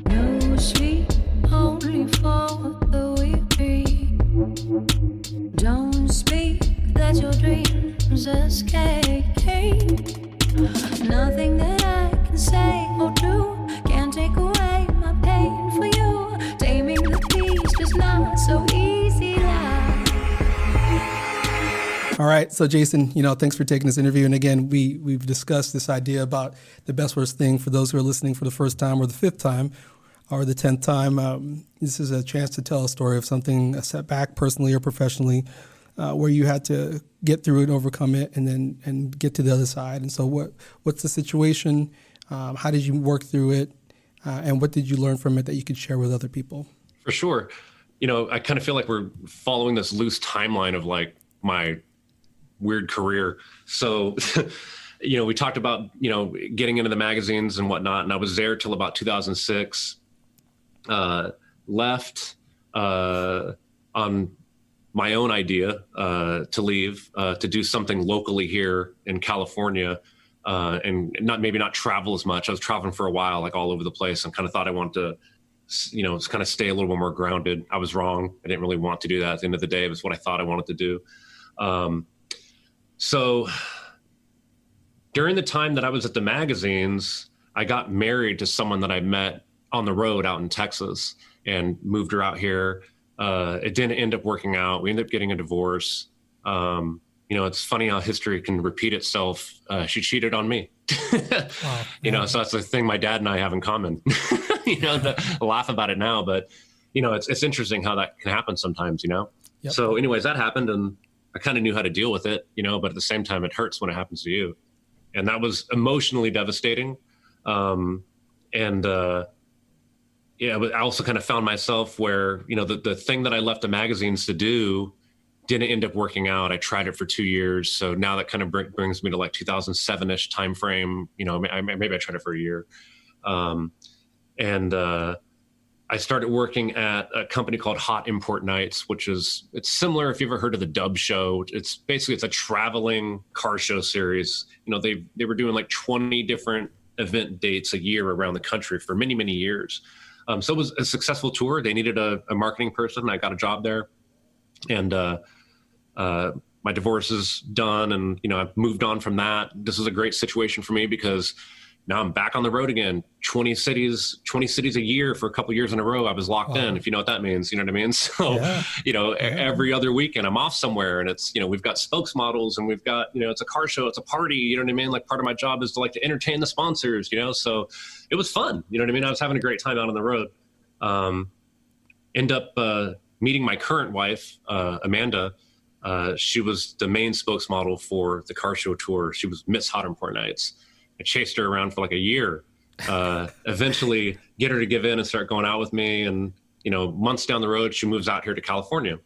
No sleep, only for the weary. Don't speak, let your dreams escape. Nothing that I can say or do can take away my pain for you. Taming the beast is not so easy now. All right, so Jason, you know, thanks for taking this interview. And again, we've discussed this idea about the best worst thing for those who are listening for the first time or the fifth time or the 10th time. This is a chance to tell a story of something, a setback personally or professionally, where you had to get through it and overcome it and get to the other side. And so what's the situation? How did you work through it? And what did you learn from it that you could share with other people? For sure. I kind of feel like we're following this loose timeline of like my weird career. So, we talked about, getting into the magazines and whatnot, and I was there till about 2006, left on my own idea to leave, to do something locally here in California, and not travel as much. I was traveling for a while, like all over the place, and kind of thought I wanted to, kind of stay a little bit more grounded. I was wrong. I didn't really want to do that. At the end of the day, it was what I thought I wanted to do. So during the time that I was at the magazines, I got married to someone that I met on the road out in Texas and moved her out here. It didn't end up working out. We ended up getting a divorce. It's funny how history can repeat itself. She cheated on me. Wow. So that's the thing my dad and I have in common. To laugh about it now, but it's interesting how that can happen sometimes. Yep. So anyways, that happened, and I kind of knew how to deal with it, but at the same time, it hurts when it happens to you. And that was emotionally devastating. But I also kind of found myself where, the thing that I left the magazines to do didn't end up working out. I tried it for 2 years. So now that kind of brings me to like 2007-ish timeframe. Maybe I tried it for a year. I started working at a company called Hot Import Nights, it's similar if you've ever heard of the Dub Show. It's a traveling car show series. They were doing like 20 different event dates a year around the country for many, many years. So it was a successful tour. They needed a marketing person. I got a job there, and my divorce is done, and I've moved on from that. This is a great situation for me because now I'm back on the road again. 20 cities a year for a couple of years in a row. I was locked in, if you know what that means. You know what I mean? So, every other weekend I'm off somewhere, and it's, we've got spokesmodels, and we've got, it's a car show, it's a party. You know what I mean? Like part of my job is to entertain the sponsors, so it was fun. You know what I mean? I was having a great time out on the road. End up meeting my current wife, Amanda. She was the main spokesmodel for the car show tour. She was Miss Hot Import Nights. I chased her around for like a year, eventually get her to give in and start going out with me. And, months down the road, she moves out here to California.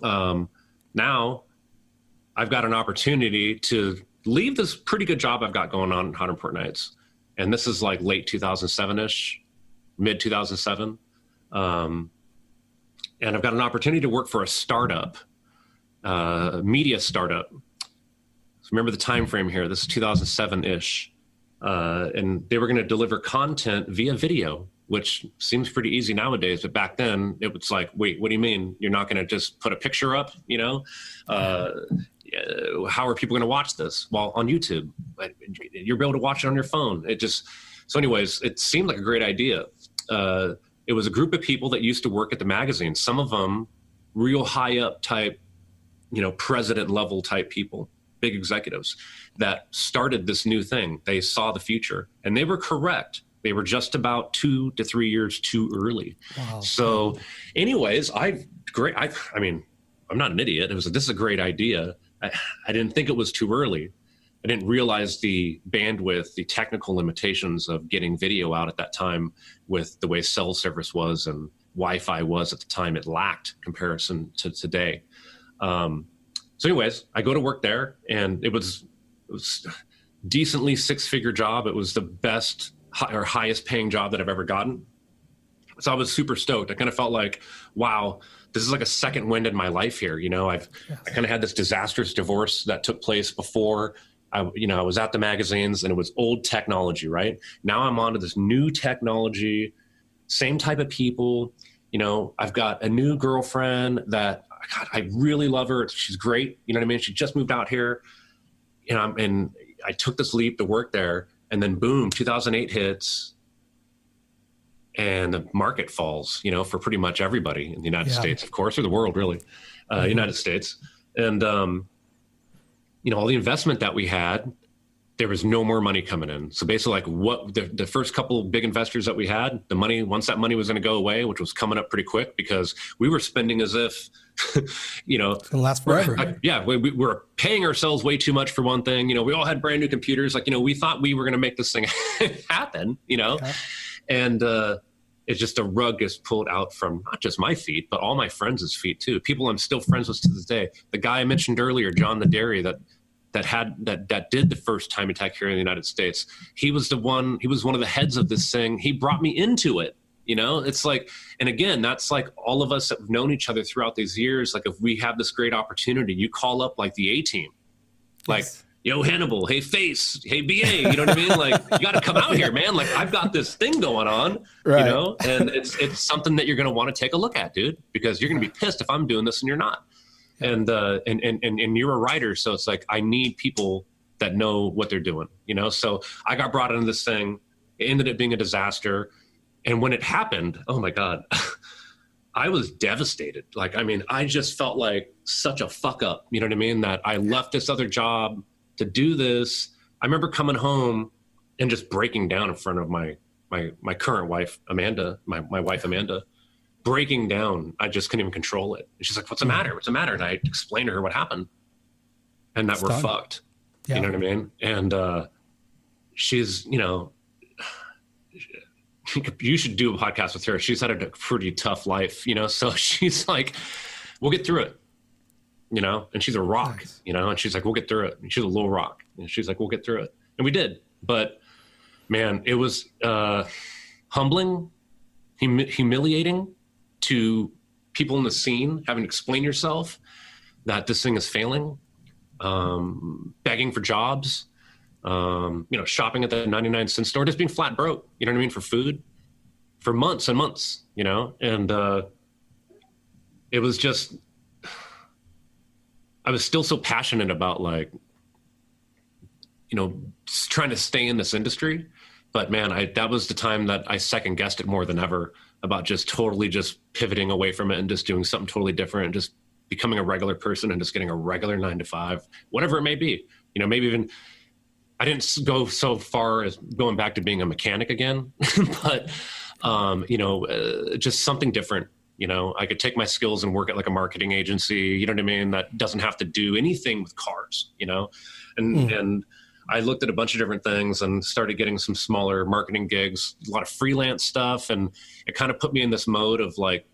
Now I've got an opportunity to leave this pretty good job I've got going on Hot Import Nights. And this is like late 2007-ish, mid 2007. And I've got an opportunity to work for a startup, media startup. So remember the time frame here. This is 2007-ish. And they were going to deliver content via video, which seems pretty easy nowadays. But back then, it was like, wait, what do you mean? You're not going to just put a picture up, How are people going to watch this? Well, on YouTube. You'll be able to watch it on your phone. So anyways, it seemed like a great idea. It was a group of people that used to work at the magazine. Some of them real high up type, president level type people. Big executives that started this new thing. They saw the future, and they were correct. They were just about 2 to 3 years too early. Wow. So anyways, I'm not an idiot. This is a great idea. I didn't think it was too early. I didn't realize the bandwidth, the technical limitations of getting video out at that time with the way cell service was and Wi-Fi was at the time. It lacked comparison to today. So anyways, I go to work there, and it was decently 6-figure job. It was the best or highest paying job that I've ever gotten. So I was super stoked. I kind of felt like, wow, this is like a second wind in my life here. I kind of had this disastrous divorce that took place before I was at the magazines, and it was old technology, right? Now I'm onto this new technology, same type of people. I've got a new girlfriend that, God, I really love her. She's great. You know what I mean? She just moved out here, and I took this leap to work there, and then boom, 2008 hits, and the market falls, for pretty much everybody in the United States, of course, or the world, really, United States. And, all the investment that we had, there was no more money coming in. So basically, like what the first couple of big investors that we had, the money, once that money was going to go away, which was coming up pretty quick because we were spending as if, it's going to last forever. We were paying ourselves way too much for one thing. We all had brand new computers. We thought we were going to make this thing happen, and it's just a rug is pulled out from not just my feet, but all my friends' feet too. People I'm still friends with to this day. The guy I mentioned earlier, John the Dairy, that did the first time attack here in the United States. He was one of the heads of this thing. He brought me into it. It's like, and again, that's like all of us that have known each other throughout these years. Like if we have this great opportunity, you call up like the A-team, like, yes. Yo, Hannibal, hey, Face, hey, BA, you know what I mean? Like, you got to come out here, man. Like, I've got this thing going on, right. And it's something that you're going to want to take a look at, dude, because you're going to be pissed if I'm doing this and you're not. Yeah. And you're a writer, so it's like I need people that know what they're doing, So I got brought into this thing. It ended up being a disaster. And when it happened, oh, my God, I was devastated. Like, I mean, I just felt like such a fuck up, you know what I mean? That I left this other job to do this. I remember coming home and just breaking down in front of my current wife, Amanda, my wife, Amanda, breaking down. I just couldn't even control it. And she's like, what's the matter? What's the matter? And I explained to her what happened and that we're fucked. Yeah. You know what I mean? And she's, you should do a podcast with her. She's had a pretty tough life, so she's like, we'll get through it. And she's a rock, nice. And she's like, we'll get through it. And she's a little rock. And she's like, we'll get through it. And we did. But man, it was humbling, humiliating to people in the scene, having to explain yourself that this thing is failing, begging for jobs, shopping at the 99-cent store, just being flat broke, you know what I mean, for food for months and months, and it was just, I was still so passionate about like, trying to stay in this industry. But man, that was the time that I second guessed it more than ever about just totally just pivoting away from it and just doing something totally different and just becoming a regular person and just getting a regular 9-to-5, whatever it may be, maybe even, I didn't go so far as going back to being a mechanic again, but, just something different. I could take my skills and work at like a marketing agency, you know what I mean? That doesn't have to do anything with cars, and I looked at a bunch of different things and started getting some smaller marketing gigs, a lot of freelance stuff. And it kind of put me in this mode of like,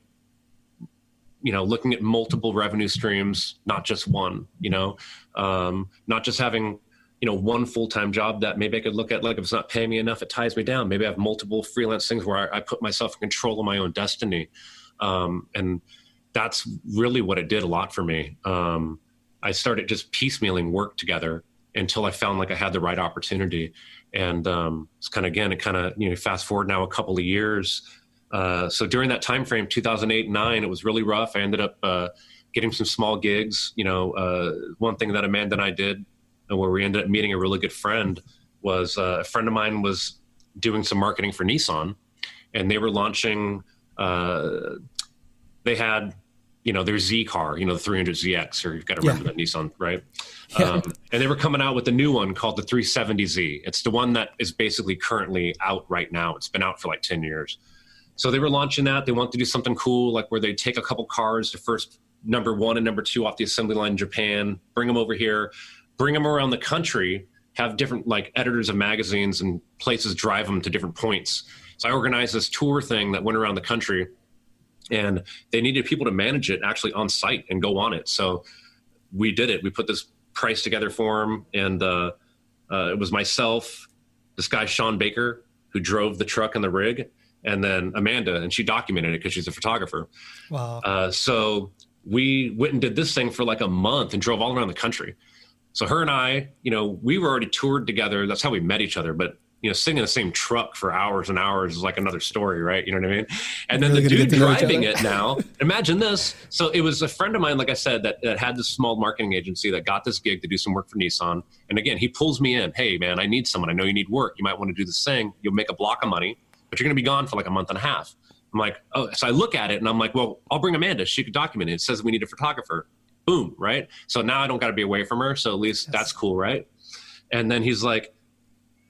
looking at multiple revenue streams, not just one, not just having, one full-time job that maybe I could look at, like if it's not paying me enough, it ties me down. Maybe I have multiple freelance things where I put myself in control of my own destiny. And that's really what it did a lot for me. I started just piecemealing work together until I found like I had the right opportunity. And it's kind of, fast forward now a couple of years. So during that time frame, 2008, 2009, it was really rough. I ended up getting some small gigs. One thing that Amanda and I did, where we ended up meeting a really good friend, was a friend of mine was doing some marketing for Nissan, and they were launching, they had, their Z car, the 300ZX, or you've got to remember that Nissan, right? And they were coming out with a new one called the 370Z. It's the one that is basically currently out right now. It's been out for like 10 years. So they were launching that. They wanted to do something cool, like where they take a couple cars to first number 1 and number 2 off the assembly line in Japan, bring them over here, bring them around the country, have different like editors of magazines and places drive them to different points. So I organized this tour thing that went around the country, and they needed people to manage it actually on site and go on it. So we did it. We put this price together for them, and it was myself, this guy, Sean Baker, who drove the truck and the rig, and then Amanda, and she documented it because she's a photographer. Wow. So we went and did this thing for like a month and drove all around the country. So her and I, we were already toured together. That's how we met each other. But, sitting in the same truck for hours and hours is like another story, right? You know what I mean? And then the dude driving it now, imagine this. So it was a friend of mine, like I said, that had this small marketing agency that got this gig to do some work for Nissan. And again, he pulls me in. Hey, man, I need someone. I know you need work. You might want to do this thing. You'll make a block of money, but you're going to be gone for like a month and a half. I'm like, oh, so I look at it and I'm like, well, I'll bring Amanda. She could document it. It says we need a photographer. Boom, right? So now I don't got to be away from her. So at least that's cool, right? And then he's like,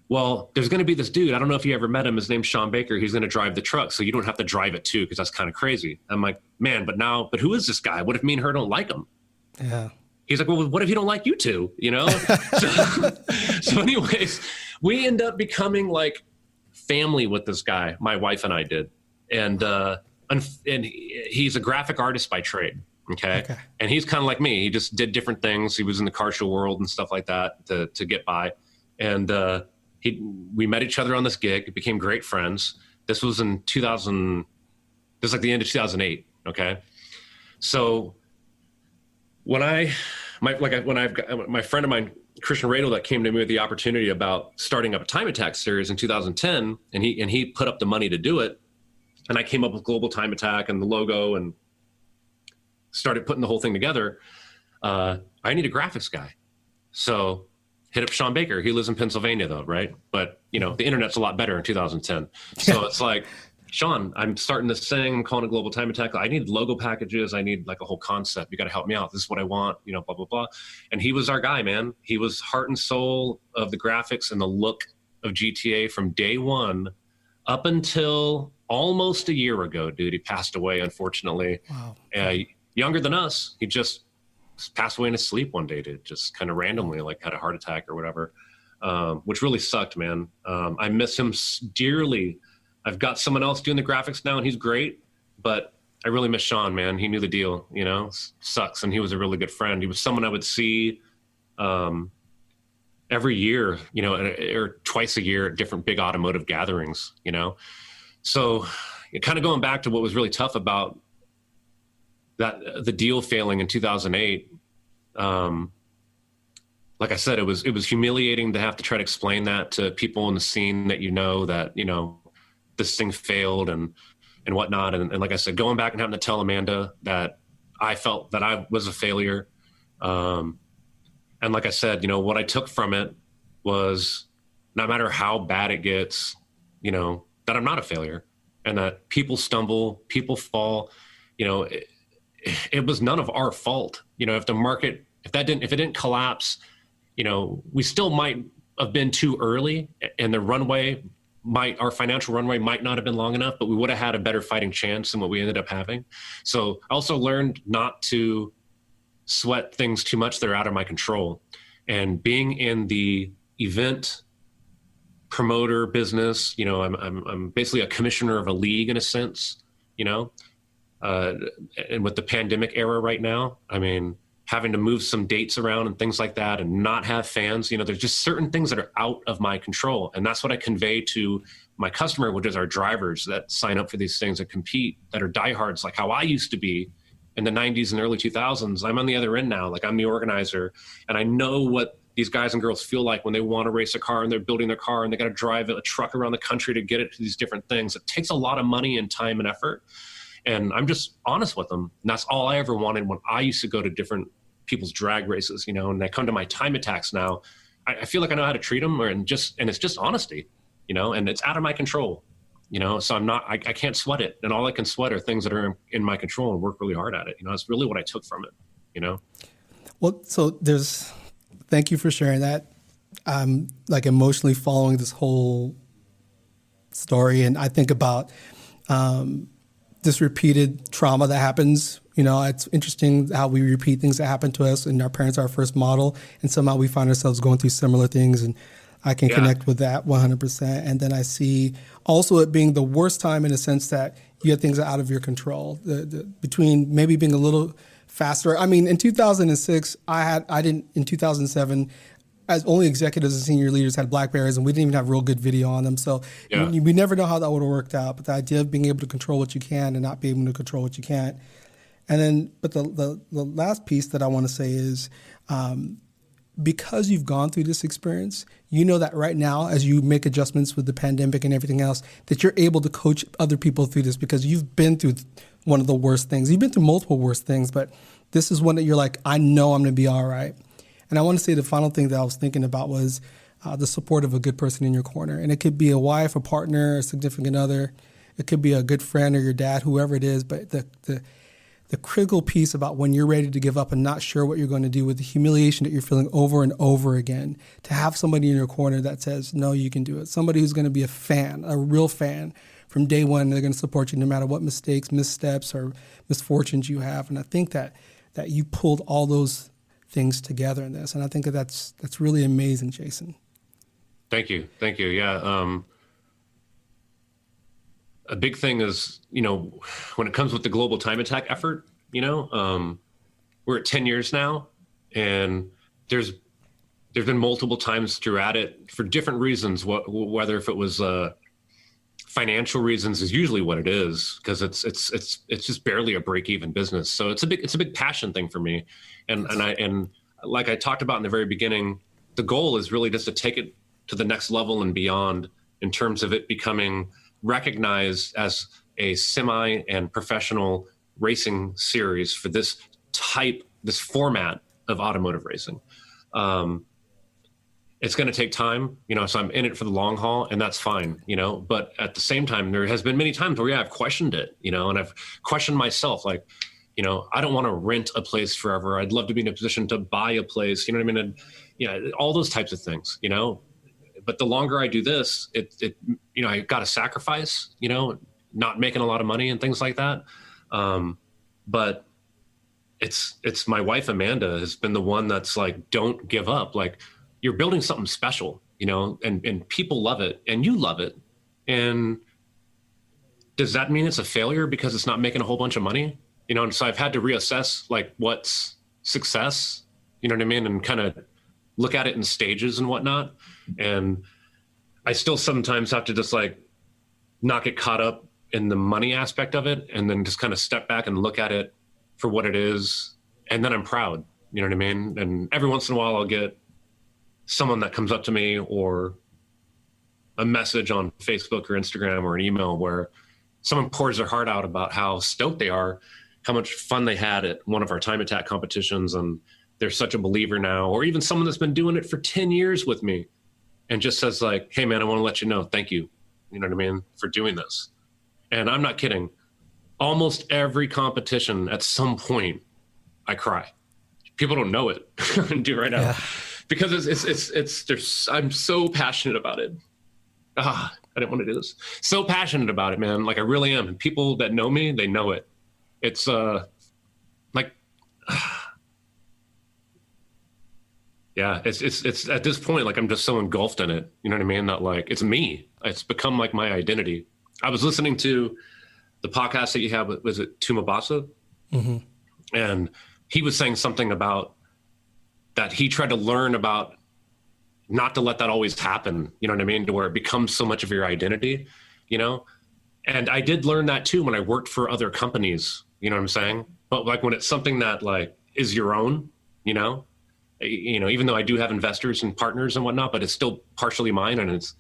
well, there's going to be this dude. I don't know if you ever met him. His name's Sean Baker. He's going to drive the truck. So you don't have to drive it too, because that's kind of crazy. I'm like, man, but who is this guy? What if me and her don't like him? Yeah. He's like, well, what if he don't like you two? So anyways, we end up becoming like family with this guy. My wife and I did. and he's a graphic artist by trade. Okay. And he's kind of like me. He just did different things. He was in the car show world and stuff like that to get by. And we met each other on this gig, became great friends. This was in 2000. This is like the end of 2008. Okay. So when my friend of mine, Christian Radel, that came to me with the opportunity about starting up a Time Attack series in 2010, and he put up the money to do it. And I came up with Global Time Attack and the logo and started putting the whole thing together. I need a graphics guy. So hit up Sean Baker. He lives in Pennsylvania though, right? But the internet's a lot better in 2010. So it's like, Sean, I'm starting this thing, I'm calling it Global Time Attack. I need logo packages. I need like a whole concept. You got to help me out. This is what I want, blah, blah, blah. And he was our guy, man. He was heart and soul of the graphics and the look of GTA from day one up until almost a year ago, dude. He passed away, unfortunately. Wow. Younger than us. He just passed away in his sleep one day, dude. Just kind of randomly, like had a heart attack or whatever, which really sucked, man. I miss him dearly. I've got someone else doing the graphics now, and he's great, but I really miss Sean, man. He knew the deal, sucks. And he was a really good friend. He was someone I would see every year, or twice a year at different big automotive gatherings, So kind of going back to what was really tough about the deal failing in 2008, like I said, it was humiliating to have to try to explain that to people in the scene that that, this thing failed and whatnot. And like I said, going back and having to tell Amanda that I felt that I was a failure. And like I said, what I took from it was no matter how bad it gets, that I'm not a failure and that people stumble, people fall, it was none of our fault. If the market, if it didn't collapse, we still might have been too early and our financial runway might not have been long enough, but we would have had a better fighting chance than what we ended up having. So I also learned not to sweat things too much that are out of my control. And being in the event promoter business, I'm basically a commissioner of a league in a sense, and with the pandemic era right now, having to move some dates around and things like that and not have fans, there's just certain things that are out of my control. And that's what I convey to my customer, which is our drivers that sign up for these things that compete, that are diehards, like how I used to be in the 90s and early 2000s. I'm on the other end now. Like I'm the organizer and I know what these guys and girls feel like when they want to race a car and they're building their car and they got to drive a truck around the country to get it to these different things. It takes a lot of money and time and effort. And I'm just honest with them. And that's all I ever wanted when I used to go to different people's drag races, and they come to my Time Attacks now. I feel like I know how to treat them and it's just honesty, and it's out of my control, so I can't sweat it. And all I can sweat are things that are in my control and work really hard at it. That's really what I took from it, Well, so thank you for sharing that. I'm like emotionally following this whole story. And I think about this repeated trauma that happens. It's interesting how we repeat things that happen to us, and our parents are our first model, and somehow we find ourselves going through similar things, and I can connect with that 100%. And then I see also it being the worst time in a sense that you have things out of your control, between maybe being a little faster. In 2006, in 2007, as only executives and senior leaders had BlackBerries, and we didn't even have real good video on them. So we never know how that would have worked out. But the idea of being able to control what you can and not being able to control what you can't. And then, but the last piece that I want to say is, because you've gone through this experience, that right now, as you make adjustments with the pandemic and everything else, that you're able to coach other people through this because you've been through one of the worst things. You've been through multiple worst things, but this is one that you're like, I know I'm going to be all right. And I want to say the final thing that I was thinking about was the support of a good person in your corner. And it could be a wife, a partner, a significant other. It could be a good friend or your dad, whoever it is. But the critical piece about when you're ready to give up and not sure what you're going to do with the humiliation that you're feeling over and over again, to have somebody in your corner that says, no, you can do it. Somebody who's going to be a fan, a real fan from day one. They're going to support you no matter what mistakes, missteps, or misfortunes you have. And I think that you pulled all those things together in this. And I think that's really amazing, Jason. Thank you. Yeah. a big thing is, when it comes with the global time attack effort, we're at 10 years now, and there's been multiple times throughout it for different reasons, whether if it was financial reasons is usually what it is, because it's just barely a break-even business. So it's a big passion thing for me. And like I talked about in the very beginning, the goal is really just to take it to the next level and beyond in terms of it becoming recognized as a semi and professional racing series for this format of automotive racing. It's going to take time, so I'm in it for the long haul, and that's fine, but at the same time, there has been many times where I've questioned it, and I've questioned myself, like, I don't want to rent a place forever. I'd love to be in a position to buy a place, you know what I mean? And, all those types of things, but the longer I do this, I got to sacrifice, not making a lot of money and things like that. But it's my wife, Amanda, has been the one that's like, don't give up. Like, you're building something special, and people love it and you love it. And does that mean it's a failure because it's not making a whole bunch of money? And so I've had to reassess like what's success, you know what I mean? And kind of look at it in stages and whatnot. And I still sometimes have to just like not get caught up in the money aspect of it, and then just kind of step back and look at it for what it is. And then I'm proud, you know what I mean? And every once in a while I'll get someone that comes up to me or a message on Facebook or Instagram or an email where someone pours their heart out about how stoked they are, how much fun they had at one of our time attack competitions, and they're such a believer now. Or even someone that's been doing it for 10 years with me and just says like, hey man, I want to let you know, thank you, you know what I mean, for doing this. And I'm not kidding. Almost every competition at some point I cry. People don't know it. Do right now. Yeah. Because I'm so passionate about it. I didn't want to do this. So passionate about it, man. Like I really am. And people that know me, they know it. It's yeah, it's at this point, like I'm just so engulfed in it. You know what I mean? That like, it's me. It's become like my identity. I was listening to the podcast that you have, was it Tumabasa? Mm-hmm. And he was saying something about that he tried to learn about not to let that always happen, you know what I mean? To where it becomes so much of your identity, And I did learn that too when I worked for other companies, you know what I'm saying? But like when it's something that like is your own, even though I do have investors and partners and whatnot, but it's still partially mine, and it's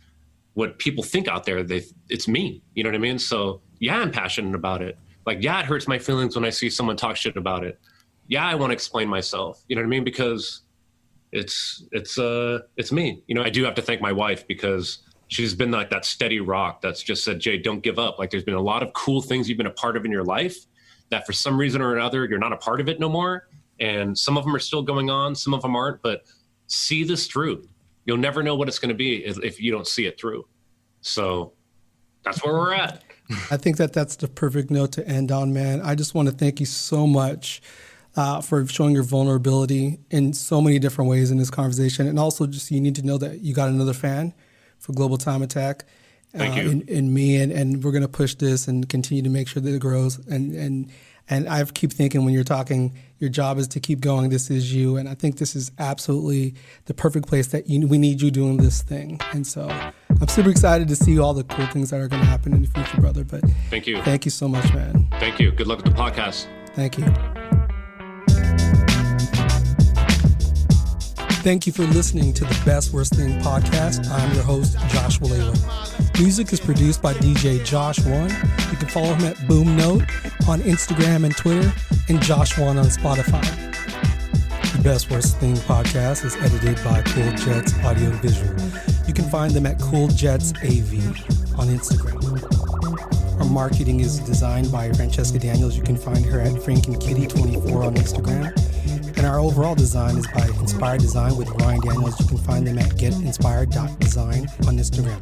what people think out there, it's me, you know what I mean? So yeah, I'm passionate about it. Like, yeah, it hurts my feelings when I see someone talk shit about it. Yeah, I want to explain myself, you know what I mean? Because it's me. I do have to thank my wife, because she's been like that steady rock that's just said, Jay, don't give up. Like there's been a lot of cool things you've been a part of in your life that for some reason or another, you're not a part of it no more. And some of them are still going on, some of them aren't, but see this through. You'll never know what it's going to be if you don't see it through. So that's where we're at. I think that's the perfect note to end on, man. I just want to thank you so much for showing your vulnerability in so many different ways in this conversation. And also just, you need to know that you got another fan for Global Time Attack in me. And we're going to push this and continue to make sure that it grows. And I keep thinking when you're talking, your job is to keep going. This is you. And I think this is absolutely the perfect place that we need you doing this thing. And so I'm super excited to see all the cool things that are going to happen in the future, brother. But thank you. Thank you so much, man. Thank you. Good luck with the podcast. Thank you. Thank you for listening to the Best Worst Thing podcast. I'm your host, Josh Walewa. Music is produced by DJ Josh1. You can follow him at Boom Note on Instagram and Twitter, and Josh1 on Spotify. The Best Worst Thing podcast is edited by Cool Jets Audio and Visual. You can find them at Cool Jets AV on Instagram. Our marketing is designed by Francesca Daniels. You can find her at FrankandKitty24 on Instagram. And our overall design is by Inspired Design with Ryan Daniels. You can find them at getinspired.design on Instagram.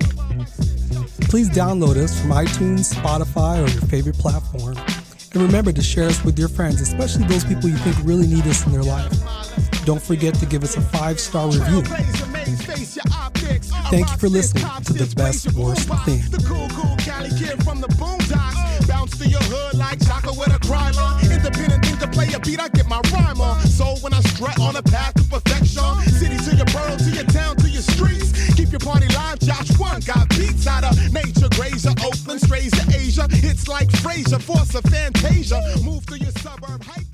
Please download us from iTunes, Spotify, or your favorite platform. And remember to share us with your friends, especially those people you think really need us in their life. Don't forget to give us a 5-star review. Thank you for listening to The Best Worst Thing. soul when I strut on a path to perfection. City to your borough, to your town, to your streets. Keep your party live, Josh One got beats out of nature. Grazer, Oakland, strays to Asia. It's like Fraser, force of Fantasia. Move through your suburb, hype.